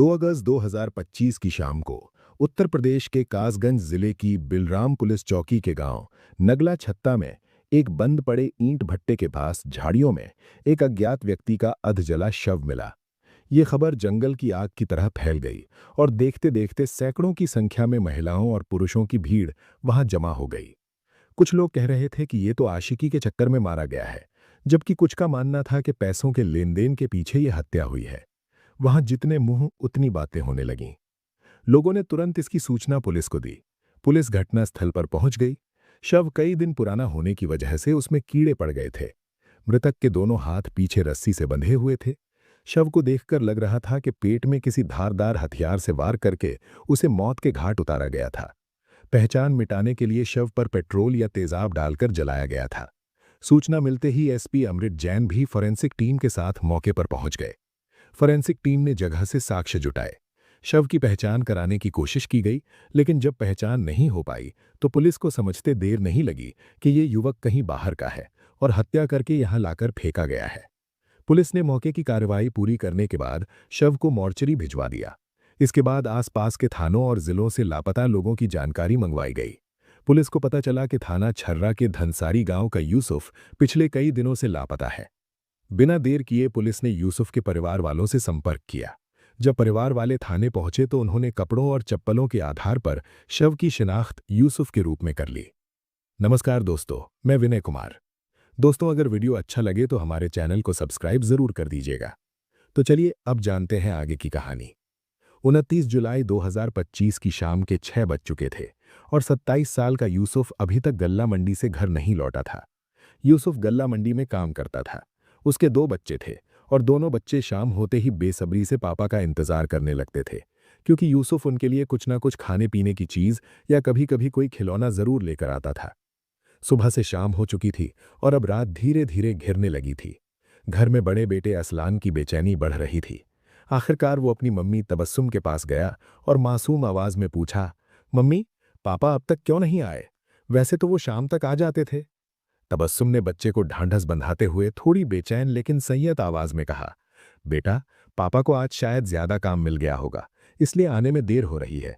2 अगस्त 2025 की शाम को उत्तर प्रदेश के कासगंज जिले की बिलराम पुलिस चौकी के गांव नगला छत्ता में एक बंद पड़े ईंट भट्टे के पास झाड़ियों में एक अज्ञात व्यक्ति का अधजला शव मिला। ये खबर जंगल की आग की तरह फैल गई और देखते देखते सैकड़ों की संख्या में महिलाओं और पुरुषों की भीड़ वहां जमा हो गई। कुछ लोग कह रहे थे कि ये तो आशिकी के चक्कर में मारा गया है, जबकि कुछ का मानना था कि पैसों के लेन देन के पीछे ये हत्या हुई है। वहां जितने मुंह उतनी बातें होने लगीं। लोगों ने तुरंत इसकी सूचना पुलिस को दी। पुलिस घटनास्थल पर पहुंच गई। शव कई दिन पुराना होने की वजह से उसमें कीड़े पड़ गए थे। मृतक के दोनों हाथ पीछे रस्सी से बंधे हुए थे। शव को देखकर लग रहा था कि पेट में किसी धारदार हथियार से वार करके उसे मौत के घाट उतारा गया था। पहचान मिटाने के लिए शव पर पेट्रोल या तेजाब डालकर जलाया गया था। सूचना मिलते ही एसपी अमृत जैन भी फोरेंसिक टीम के साथ मौके पर पहुंच गए। फोरेंसिक टीम ने जगह से साक्ष्य जुटाए। शव की पहचान कराने की कोशिश की गई, लेकिन जब पहचान नहीं हो पाई तो पुलिस को समझते देर नहीं लगी कि ये युवक कहीं बाहर का है और हत्या करके यहां लाकर फेंका गया है। पुलिस ने मौके की कार्रवाई पूरी करने के बाद शव को मोर्चरी भिजवा दिया। इसके बाद आसपास के थानों और जिलों से लापता लोगों की जानकारी मंगवाई गई। पुलिस को पता चला कि थाना छर्रा के धनसारी गांव का यूसुफ पिछले कई दिनों से लापता है। बिना देर किए पुलिस ने यूसुफ के परिवार वालों से संपर्क किया। जब परिवार वाले थाने पहुंचे तो उन्होंने कपड़ों और चप्पलों के आधार पर शव की शिनाख्त यूसुफ के रूप में कर ली। नमस्कार दोस्तों, मैं विनय कुमार। दोस्तों, अगर वीडियो अच्छा लगे तो हमारे चैनल को सब्सक्राइब जरूर कर दीजिएगा। तो चलिए अब जानते हैं आगे की कहानी। 29 जुलाई 2025 की शाम के 6 बज चुके थे और 27 साल का यूसुफ अभी तक गल्ला मंडी से घर नहीं लौटा था। यूसुफ गल्ला मंडी में काम करता था। उसके 2 बच्चे थे और दोनों बच्चे शाम होते ही बेसब्री से पापा का इंतजार करने लगते थे, क्योंकि यूसुफ उनके लिए कुछ ना कुछ खाने पीने की चीज या कभी कभी कोई खिलौना जरूर लेकर आता था। सुबह से शाम हो चुकी थी और अब रात धीरे धीरे घिरने लगी थी। घर में बड़े बेटे असलान की बेचैनी बढ़ रही थी। आखिरकार वो अपनी मम्मी तबस्सुम के पास गया और मासूम आवाज में पूछा, मम्मी, पापा अब तक क्यों नहीं आए? वैसे तो वो शाम तक आ जाते थे। तबस्सुम ने बच्चे को ढांढस बंधाते हुए थोड़ी बेचैन लेकिन संयत आवाज में कहा, बेटा, पापा को आज शायद ज्यादा काम मिल गया होगा, इसलिए आने में देर हो रही है।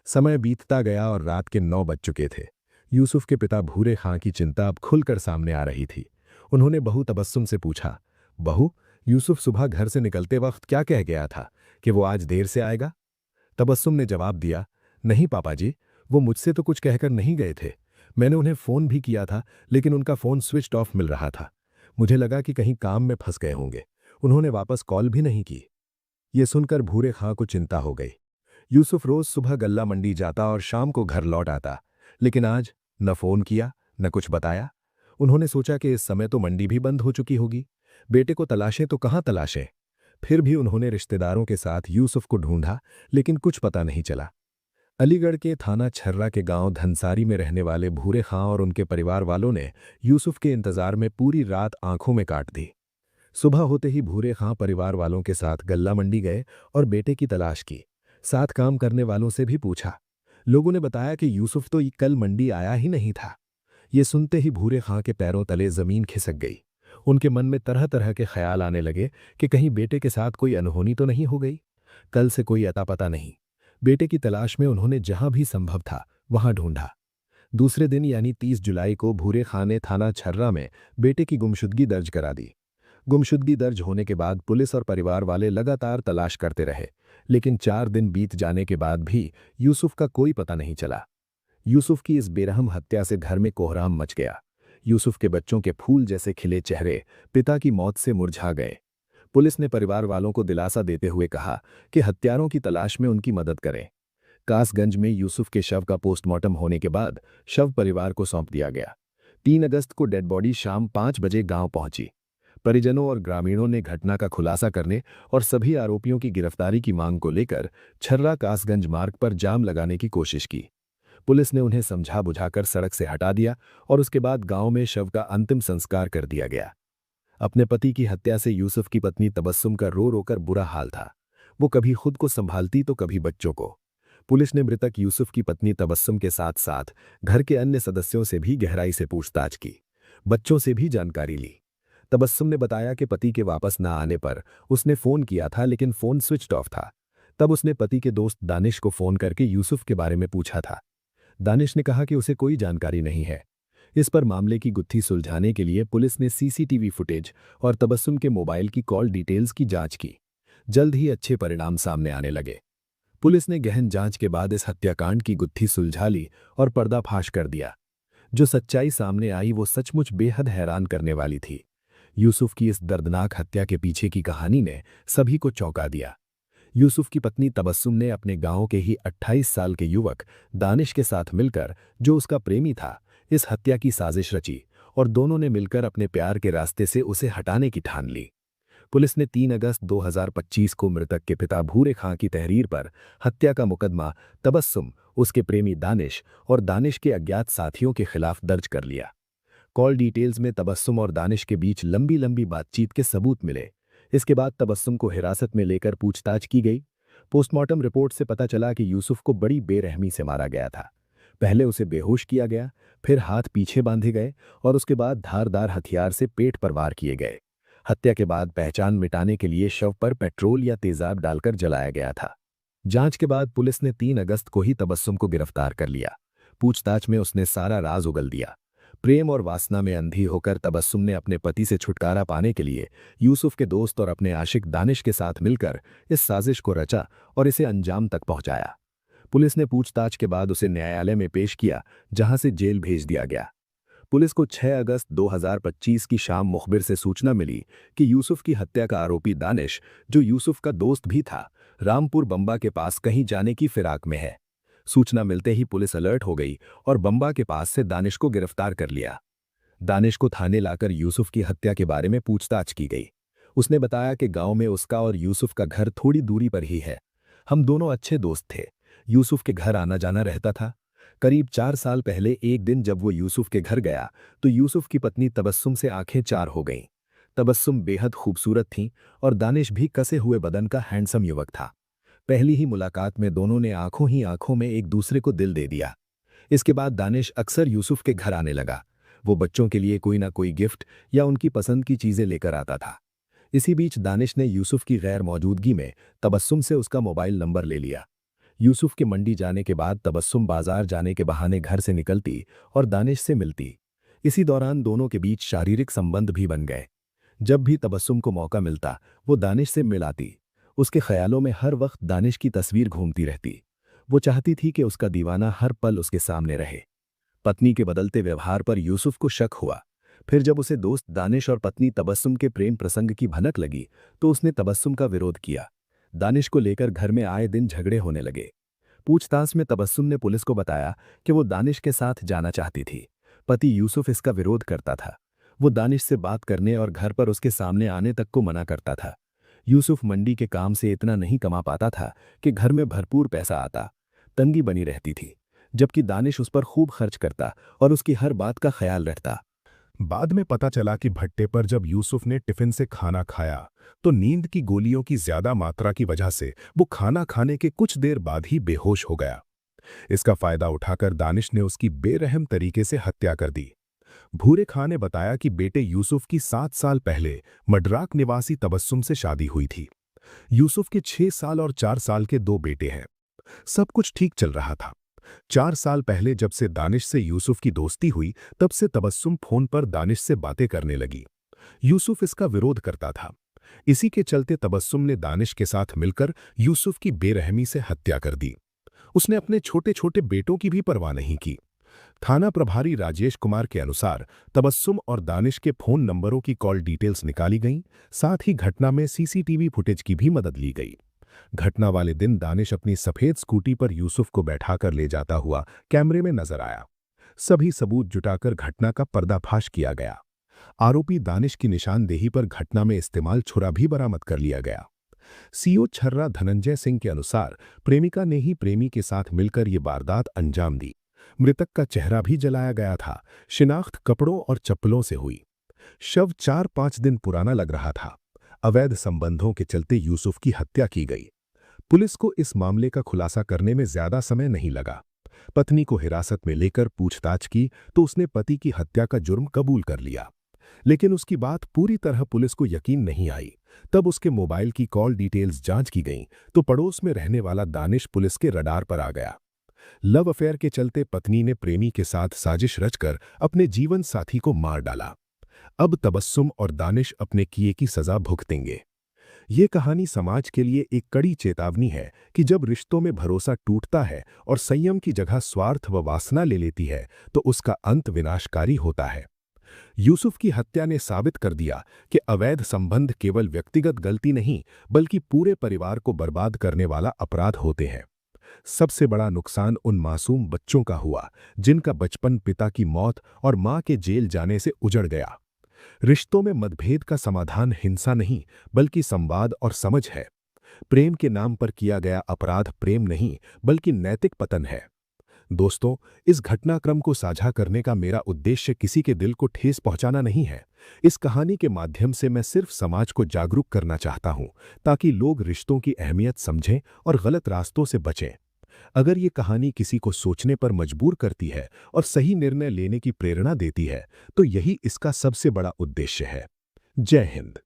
समय बीतता गया और रात के 9 बज चुके थे। यूसुफ के पिता भूरे खां की चिंता अब खुलकर सामने आ रही थी। उन्होंने बहू तबस्सुम से पूछा, बहू, यूसुफ सुबह घर से निकलते वक्त क्या कह गया था कि वो आज देर से आएगा? तबस्सुम ने जवाब दिया, नहीं पापा जी, वो मुझसे तो कुछ कहकर नहीं गए थे। मैंने उन्हें फ़ोन भी किया था, लेकिन उनका फ़ोन स्विच्ड ऑफ मिल रहा था। मुझे लगा कि कहीं काम में फंस गए होंगे। उन्होंने वापस कॉल भी नहीं की। ये सुनकर भूरे खां को चिंता हो गई। यूसुफ रोज सुबह गल्ला मंडी जाता और शाम को घर लौट आता, लेकिन आज न फ़ोन किया न कुछ बताया। उन्होंने सोचा कि इस समय तो मंडी भी बंद हो चुकी होगी। बेटे को तलाशें तो कहाँ तलाशें। फिर भी उन्होंने रिश्तेदारों के साथ यूसुफ को ढूंढा, लेकिन कुछ पता नहीं चला। अलीगढ़ के थाना छर्रा के गांव धनसारी में रहने वाले भूरे खां और उनके परिवार वालों ने यूसुफ के इंतजार में पूरी रात आंखों में काट दी। सुबह होते ही भूरे खां परिवार वालों के साथ गल्ला मंडी गए और बेटे की तलाश की। साथ काम करने वालों से भी पूछा। लोगों ने बताया कि यूसुफ तो कल मंडी आया ही नहीं था। ये सुनते ही भूरे खां के पैरों तले जमीन खिसक गई। उनके मन में तरह तरह के ख्याल आने लगे कि कहीं बेटे के साथ कोई अनहोनी तो नहीं हो गई। कल से कोई अता पता नहीं। बेटे की तलाश में उन्होंने जहां भी संभव था वहां ढूंढा। दूसरे दिन यानी 30 जुलाई को भूरे खां ने थाना छर्रा में बेटे की गुमशुदगी दर्ज करा दी। गुमशुदगी दर्ज होने के बाद पुलिस और परिवार वाले लगातार तलाश करते रहे, लेकिन 4 दिन बीत जाने के बाद भी यूसुफ का कोई पता नहीं चला। यूसुफ की इस बेरहम हत्या से घर में कोहराम मच गया। यूसुफ के बच्चों के फूल जैसे खिले चेहरे पिता की मौत से मुरझा गए। पुलिस ने परिवार वालों को दिलासा देते हुए कहा कि हत्यारों की तलाश में उनकी मदद करें। कासगंज में यूसुफ के शव का पोस्टमार्टम होने के बाद शव परिवार को सौंप दिया गया। 3 अगस्त को डेड बॉडी शाम 5 बजे गांव पहुंची। परिजनों और ग्रामीणों ने घटना का खुलासा करने और सभी आरोपियों की गिरफ्तारी की मांग को लेकर छर्रा कासगंज मार्ग पर जाम लगाने की कोशिश की। पुलिस ने उन्हें समझा बुझाकर सड़क से हटा दिया और उसके बाद गांव में शव का अंतिम संस्कार कर दिया गया। अपने पति की हत्या से यूसुफ की पत्नी तबस्सुम का रो रोकर बुरा हाल था। वो कभी खुद को संभालती तो कभी बच्चों को। पुलिस ने मृतक यूसुफ की पत्नी तबस्सुम के साथ साथ घर के अन्य सदस्यों से भी गहराई से पूछताछ की। बच्चों से भी जानकारी ली। तबस्सुम ने बताया कि पति के वापस न आने पर उसने फोन किया था, लेकिन फोन स्विच्ड ऑफ था। तब उसने पति के दोस्त दानिश को फोन करके यूसुफ के बारे में पूछा था। दानिश ने कहा कि उसे कोई जानकारी नहीं है। इस पर मामले की गुत्थी सुलझाने के लिए पुलिस ने सीसीटीवी फुटेज और तबस्सुम के मोबाइल की कॉल डिटेल्स की जांच की। जल्द ही अच्छे परिणाम सामने आने लगे। पुलिस ने गहन जांच के बाद इस हत्याकांड की गुत्थी सुलझा ली और पर्दाफाश कर दिया। जो सच्चाई सामने आई वो सचमुच बेहद हैरान करने वाली थी। यूसुफ की इस दर्दनाक हत्या के पीछे की कहानी ने सभी को चौंका दिया। यूसुफ की पत्नी तबस्सुम ने अपने गांव के ही 28 साल के युवक दानिश के साथ मिलकर, जो उसका प्रेमी था, इस हत्या की साजिश रची और दोनों ने मिलकर अपने प्यार के रास्ते से उसे हटाने की ठान ली। पुलिस ने 3 अगस्त 2025 को मृतक के पिता भूरे खां की तहरीर पर हत्या का मुकदमा तबस्सुम, उसके प्रेमी दानिश और दानिश के अज्ञात साथियों के खिलाफ दर्ज कर लिया। कॉल डिटेल्स में तबस्सुम और दानिश के बीच लंबी लंबी बातचीत के सबूत मिले। इसके बाद तबस्सुम को हिरासत में लेकर पूछताछ की गई। पोस्टमार्टम रिपोर्ट से पता चला कि यूसुफ को बड़ी बेरहमी से मारा गया था। पहले उसे बेहोश किया गया, फिर हाथ पीछे बांधे गए और उसके बाद धारदार हथियार से पेट पर वार किए गए। हत्या के बाद पहचान मिटाने के लिए शव पर पेट्रोल या तेजाब डालकर जलाया गया था। जांच के बाद पुलिस ने 3 अगस्त को ही तबस्सुम को गिरफ्तार कर लिया। पूछताछ में उसने सारा राज उगल दिया। प्रेम और वासना में अंधी होकर तबस्सुम ने अपने पति से छुटकारा पाने के लिए यूसुफ के दोस्त और अपने आशिक दानिश के साथ मिलकर इस साजिश को रचा और इसे अंजाम तक पहुंचाया। पुलिस ने पूछताछ के बाद उसे न्यायालय में पेश किया, जहां से जेल भेज दिया गया। पुलिस को 6 अगस्त 2025 की शाम मुखबिर से सूचना मिली कि यूसुफ की हत्या का आरोपी दानिश, जो यूसुफ का दोस्त भी था, रामपुर बंबा के पास कहीं जाने की फिराक में है। सूचना मिलते ही पुलिस अलर्ट हो गई और बंबा के पास से दानिश को गिरफ्तार कर लिया। दानिश को थाने लाकर यूसुफ की हत्या के बारे में पूछताछ की गई। उसने बताया कि गांव में उसका और यूसुफ का घर थोड़ी दूरी पर ही है। हम दोनों अच्छे दोस्त थे। यूसुफ के घर आना जाना रहता था। करीब 4 साल पहले एक दिन जब वो यूसुफ के घर गया तो यूसुफ की पत्नी तबस्सुम से आंखें चार हो गईं। तबस्सुम बेहद खूबसूरत थीं और दानिश भी कसे हुए बदन का हैंडसम युवक था। पहली ही मुलाकात में दोनों ने आंखों ही आंखों में एक दूसरे को दिल दे दिया। इसके बाद दानिश अक्सर यूसुफ के घर आने लगा। वो बच्चों के लिए कोई ना कोई गिफ्ट या उनकी पसंद की चीजें लेकर आता था। इसी बीच दानिश ने यूसुफ की गैर मौजूदगी में तबस्सुम से उसका मोबाइल नंबर ले लिया। यूसुफ के मंडी जाने के बाद तबस्सुम बाजार जाने के बहाने घर से निकलती और दानिश से मिलती। इसी दौरान दोनों के बीच शारीरिक संबंध भी बन गए। जब भी तबस्सुम को मौका मिलता वो दानिश से मिलाती। उसके ख्यालों में हर वक्त दानिश की तस्वीर घूमती रहती। वो चाहती थी कि उसका दीवाना हर पल उसके सामने रहे। पत्नी के बदलते व्यवहार पर यूसुफ को शक हुआ। फिर जब उसे दोस्त दानिश और पत्नी तबस्सुम के प्रेम प्रसंग की भनक लगी तो उसने तबस्सुम का विरोध किया। दानिश को लेकर घर में आए दिन झगड़े होने लगे। पूछताछ में तबस्सुम ने पुलिस को बताया कि वो दानिश के साथ जाना चाहती थी। पति यूसुफ इसका विरोध करता था। वो दानिश से बात करने और घर पर उसके सामने आने तक को मना करता था। यूसुफ मंडी के काम से इतना नहीं कमा पाता था कि घर में भरपूर पैसा आता। तंगी बनी रहती थी, जबकि दानिश उस पर खूब खर्च करता और उसकी हर बात का ख्याल रखता। बाद में पता चला कि भट्टे पर जब यूसुफ ने टिफिन से खाना खाया तो नींद की गोलियों की ज्यादा मात्रा की वजह से वो खाना खाने के कुछ देर बाद ही बेहोश हो गया। इसका फायदा उठाकर दानिश ने उसकी बेरहम तरीके से हत्या कर दी। भूरे खां ने बताया कि बेटे यूसुफ की 7 साल पहले मडराक निवासी तबस्सुम से शादी हुई थी। यूसुफ के 6 साल और 4 साल के 2 बेटे हैं। सब कुछ ठीक चल रहा था। 4 साल पहले जब से दानिश से यूसुफ की दोस्ती हुई तब से तबस्सुम फोन पर दानिश से बातें करने लगी। यूसुफ इसका विरोध करता था। इसी के चलते तबस्सुम ने दानिश के साथ मिलकर यूसुफ की बेरहमी से हत्या कर दी। उसने अपने छोटे छोटे बेटों की भी परवाह नहीं की। थाना प्रभारी राजेश कुमार के अनुसार तबस्सुम और दानिश के फोन नंबरों की कॉल डिटेल्स निकाली गईं, साथ ही घटना में सीसीटीवी फुटेज की भी मदद ली गई। घटना वाले दिन दानिश अपनी सफेद स्कूटी पर यूसुफ को बैठाकर ले जाता हुआ कैमरे में नजर आया। सभी सबूत जुटाकर घटना का पर्दाफाश किया गया। आरोपी दानिश की निशानदेही पर घटना में इस्तेमाल छुरा भी बरामद कर लिया गया। सीओ छर्रा धनंजय सिंह के अनुसार प्रेमिका ने ही प्रेमी के साथ मिलकर ये वारदात अंजाम दी। मृतक का चेहरा भी जलाया गया था। शिनाख्त कपड़ों और चप्पलों से हुई। शव 4-5 दिन पुराना लग रहा था। अवैध संबंधों के चलते यूसुफ की हत्या की गई। पुलिस को इस मामले का खुलासा करने में ज्यादा समय नहीं लगा। पत्नी को हिरासत में लेकर पूछताछ की तो उसने पति की हत्या का जुर्म कबूल कर लिया। लेकिन उसकी बात पूरी तरह पुलिस को यकीन नहीं आई। तब उसके मोबाइल की कॉल डिटेल्स जांच की गईं, तो पड़ोस में रहने वाला दानिश पुलिस के रडार पर आ गया। लव अफेयर के चलते पत्नी ने प्रेमी के साथ साजिश रचकर अपने जीवन साथी को मार डाला। अब तबस्सुम और दानिश अपने किए की सजा भुगतेंगे। ये कहानी समाज के लिए एक कड़ी चेतावनी है कि जब रिश्तों में भरोसा टूटता है और संयम की जगह स्वार्थ व वासना ले लेती है, तो उसका अंत विनाशकारी होता है। यूसुफ की हत्या ने साबित कर दिया कि अवैध संबंध केवल व्यक्तिगत गलती नहीं, बल्कि पूरे परिवार को बर्बाद करने वाला अपराध होते हैं। सबसे बड़ा नुकसान उन मासूम बच्चों का हुआ जिनका बचपन पिता की मौत और मां के जेल जाने से उजड़ गया। रिश्तों में मतभेद का समाधान हिंसा नहीं, बल्कि संवाद और समझ है। प्रेम के नाम पर किया गया अपराध प्रेम नहीं, बल्कि नैतिक पतन है। दोस्तों, इस घटनाक्रम को साझा करने का मेरा उद्देश्य किसी के दिल को ठेस पहुंचाना नहीं है। इस कहानी के माध्यम से मैं सिर्फ समाज को जागरूक करना चाहता हूं, ताकि लोग रिश्तों की अहमियत समझें और गलत रास्तों से बचें। अगर ये कहानी किसी को सोचने पर मजबूर करती है और सही निर्णय लेने की प्रेरणा देती है, तो यही इसका सबसे बड़ा उद्देश्य है। जय हिंद।